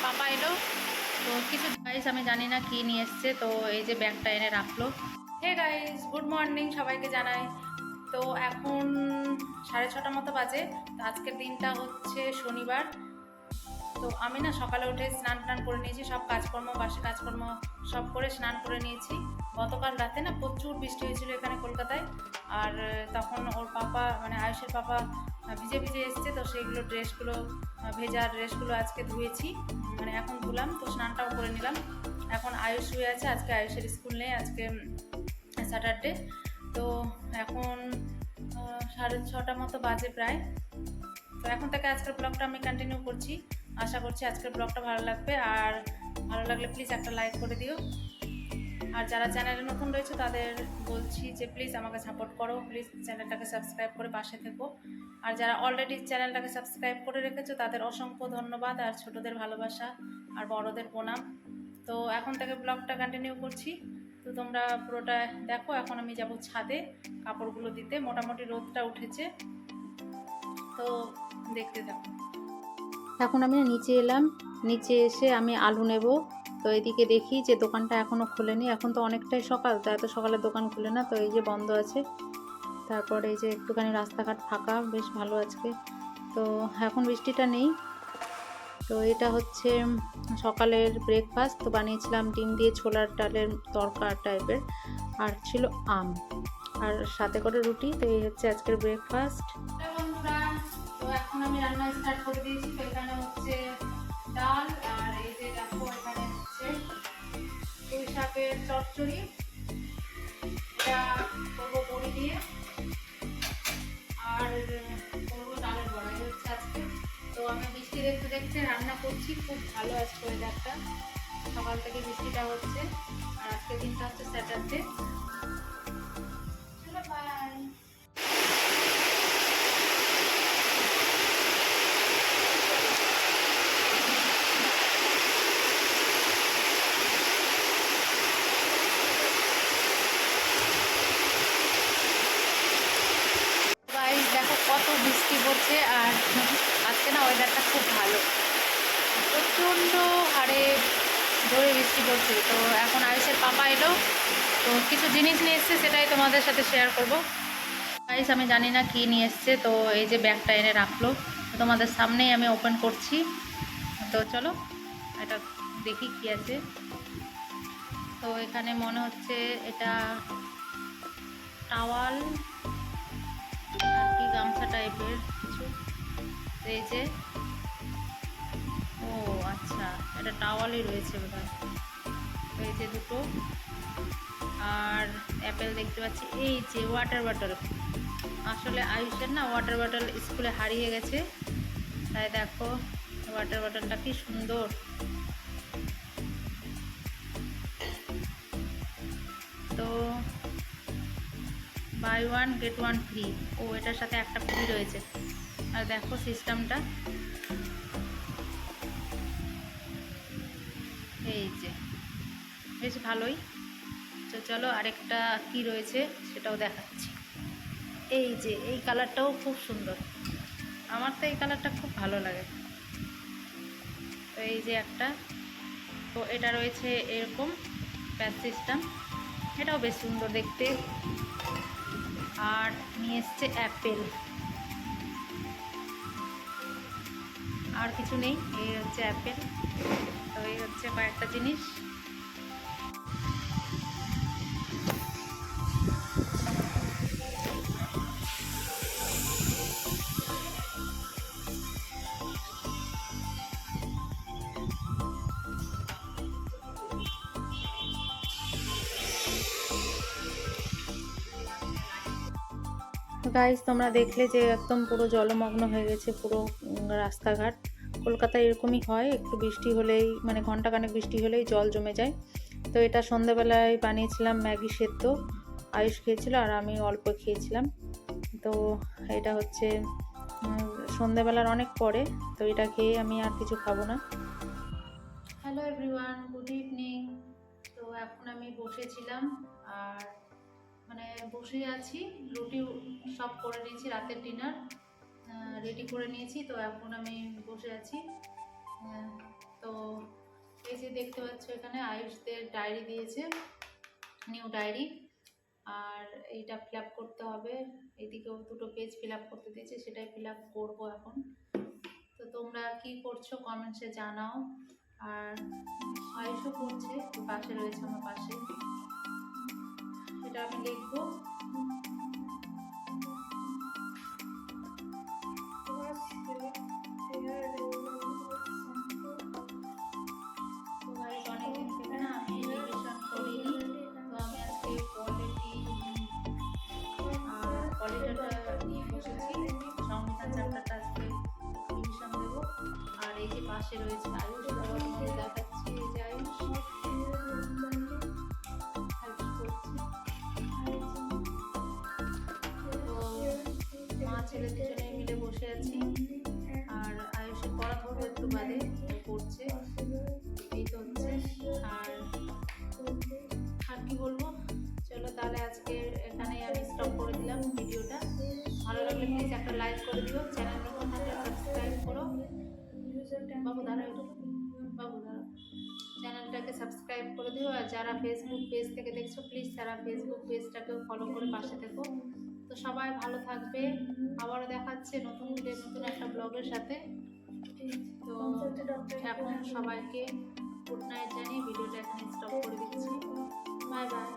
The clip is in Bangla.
পাপা এলো, তো কিছু গাইস আমি জানি না কি নিয়ে এসছে, তো এই যে ব্যাগটা এনে রাখলো। হে গাইস, গুড মর্নিং সবাইকে জানাই। তো এখন 6:30 মতো বাজে। তো আজকের দিনটা হচ্ছে শনিবার। তো আমি না সকালে উঠে স্নান টান করে নিয়েছি, সব কাজকর্ম বাসি কাজকর্ম সব করে স্নান করে নিয়েছি। গতকাল রাতে না প্রচুর বৃষ্টি হয়েছিল এখানে কলকাতায়। আর তখন ওর পাপা মানে আয়ুষের পাপা ভিজে ভিজে এসছে, তো সেইগুলো ড্রেসগুলো ভেজা ড্রেসগুলো আজকে ধুয়েছি, মানে এখন ধুলাম, তো স্নানটাও করে নিলাম। এখন আয়ুষ শুয়ে আছে, আজকে আয়ুষের স্কুল নেই, আজকে স্যাটারডে। তো এখন 6:30 মতো বাজে প্রায়। তো এখন থেকে আজকের ব্লগটা আমি কন্টিনিউ করছি। আশা করছি আজকের ব্লগটা ভালো লাগবে, আর ভালো লাগলে প্লিজ একটা লাইক করে দিও। আর যারা চ্যানেলে নতুন রয়েছে তাদের বলছি যে প্লিজ আমাকে সাপোর্ট করো, প্লিজ চ্যানেলটাকে সাবস্ক্রাইব করে পাশে থেকো। আর যারা অলরেডি চ্যানেলটাকে সাবস্ক্রাইব করে রেখেছো তাদের অসংখ্য ধন্যবাদ, আর ছোটদের ভালোবাসা আর বড়দের প্রণাম। তো এখন থেকে ব্লগটা কন্টিনিউ করছি, তো তোমরা পুরোটা দেখো। এখন আমি যাব ছাদে কাপড়গুলো দিতে, মোটামুটি রোদটা উঠেছে, তো দেখতে থাকো। এখন আমি নিচে এলাম, নিচে এসে আমি আলু নেব। তো এদিকে দেখি যে দোকানটা এখনও খোলেনি, এখন তো অনেকটাই সকাল, তো এত সকালে দোকান খুলে না, তো এই যে বন্ধ আছে। তারপরে এই যে একটুখানি রাস্তাঘাট ফাঁকা, বেশ ভালো আজকে। তো এখন বৃষ্টিটা নেই। তো এটা হচ্ছে সকালের ব্রেকফাস্ট, তো বানিয়েছিলাম ডিম দিয়ে ছোলার ডালের তরকা টাইপের, আর ছিল আম, আর সাথে করে রুটি। তো এই হচ্ছে আজকের ব্রেকফাস্ট। বন্ধুরা, তো এখন আমি রান্না স্টার্ট করে দিয়েছি। তো এখানে হচ্ছে ডাল, আর এই যে দেখো এখানে হচ্ছে পুঁই শাকের চচ্চড়ি, এটা করবো বড়ি দিয়ে, আর করবো ডালের বড়া। এই হচ্ছে আজকে। তো আমি বৃষ্টি দেখতে দেখতে রান্না করছি, খুব ভালো আজকে ওয়েদারটা, সকাল থেকে বৃষ্টিটা হচ্ছে। আর আজকের দিনটা হচ্ছে স্যাটারডে। চলো বাই। গাইস দেখো কত বৃষ্টি পড়ছে, আর আজকে না ওয়েদারটা খুব ভালো, প্রচণ্ড হারে জোরে বৃষ্টি পড়ছে। তো এখন আয়ুষের পাপা এলো, তো কিছু জিনিস নিয়ে এসছে, সেটাই তোমাদের সাথে শেয়ার করব। গাইস আমি জানি না কি নিয়ে এসছে, তো এই যে ব্যাগটা এনে রাখলো, তো তোমাদের সামনেই আমি ওপেন করছি। তো চলো এটা দেখি কি আছে। তো এখানে মনে হচ্ছে এটা টাওয়াল আর কি গামছা টাইপের কিছু। তো এই যে, ও আচ্ছা, এটা টাওয়ালই রয়েছে বোধহয়। তো এই যে দুটো, আর অ্যাপেল দেখতে পাচ্ছি। এই যে ওয়াটার বটল, আসলে আয়ুষের না ওয়াটার বটল স্কুলে হারিয়ে গেছে, তাই দেখো ওয়াটার বটলটা কি সুন্দর। তো buy one get one free, ও এটার সাথে একটা ফ্রি রয়েছে। আর দেখো সিস্টেমটা, এই যে বেশ ভালোই। তো চলো আরেকটা কি রয়েছে সেটাও দেখাচ্ছি। এই যে এই কালারটাও খুব সুন্দর, আমার তো এই কালারটা খুব ভালো লাগে। তো এই যে একটা, তো এটা রয়েছে এরকম প্যাচ সিস্টেম, এটাও বেশ সুন্দর দেখতে। আর নিয়ে এসছে অ্যাপেল, আর কিছু নেই, এই হচ্ছে অ্যাপেল। তো এই হচ্ছে কয়েকটা জিনিস। গাইস তোমরা দেখলে যে একদম পুরো জলমগ্ন হয়ে গেছে পুরো রাস্তাঘাট। কলকাতায় এরকমই হয়, একটু বৃষ্টি হলেই মানে ঘন্টাখানেক বৃষ্টি হলেই জল জমে যায়। তো এটা সন্ধ্যাবেলায় বানিয়েছিলাম ম্যাগি সেদ্ধ, আয়ুষ খেয়েছিল আর আমি অল্প খেয়েছিলাম। তো এটা হচ্ছে সন্ধ্যাবেলার অনেক পরে, তো এটা খেয়ে আমি আর কিছু খাবো না। Hello everyone, good evening. তো এখন আমি বসেছিলাম, আর মানে বসে আছি, রুটি সব করে নিয়েছি, রাতের ডিনার রেডি করে নিয়েছি। তো এখন আমি বসে আছি। তো তো এই যে দেখতে পাচ্ছ এখানে আয়ুষদের ডায়েরি দিয়েছে, নিউ ডায়েরি, আর এইটা ফিল আপ করতে হবে। এদিকেও দুটো পেজ ফিল আপ করতে দিয়েছে, সেটাই ফিল আপ করবো এখন। তো তোমরা কি করছো কমেন্টসে জানাও। আর আয়ুষও করছে, পাশে রয়েছে আমার পাশে, সেটা আমি লিখবো। অনেকদিন থেকে না আমি রিভিশন করিনি, তো আমি আজকে পলিটিটা নিয়ে বসেছি। সংবিধান চ্যাপ্টারটা আজকে রিভিশন দেবো। আর এই যে পাশে রয়েছে আয়ুষ, তোমাদের দেখাচ্ছি। এই যে আয়ুষ হেল্প করছে। তো মা ছেলে দুজনে মিলে বসে আছি। আর আয়ুষের পড়া ধরবো একটু বাদে, পড়ছে, এই তো হচ্ছে। আর কি বলবো, চলো তাহলে আজকে এখানেই আমি স্টপ করে দিলাম ভিডিওটা। ভালো লাগলে প্লিজ একটা লাইক করে দিও, চ্যানেল নতুন থাকলে সাবস্ক্রাইব করো। বাবু দাঁড়াও একটু, বাবু দাঁড়াও, চ্যানেলটাকে সাবস্ক্রাইব করে দিও। আর যারা ফেসবুক পেজ থেকে দেখছো প্লিজ তারা ফেসবুক পেজটাকেও ফলো করে পাশে থেকো। তো সবাই ভালো থাকবে, আবারও দেখাচ্ছে নতুন একটা ব্লগের সাথে। তো এখন সবাইকে গুড নাইট জানিয়ে ভিডিওটা এখানে স্টপ করে দিচ্ছি। Bye bye.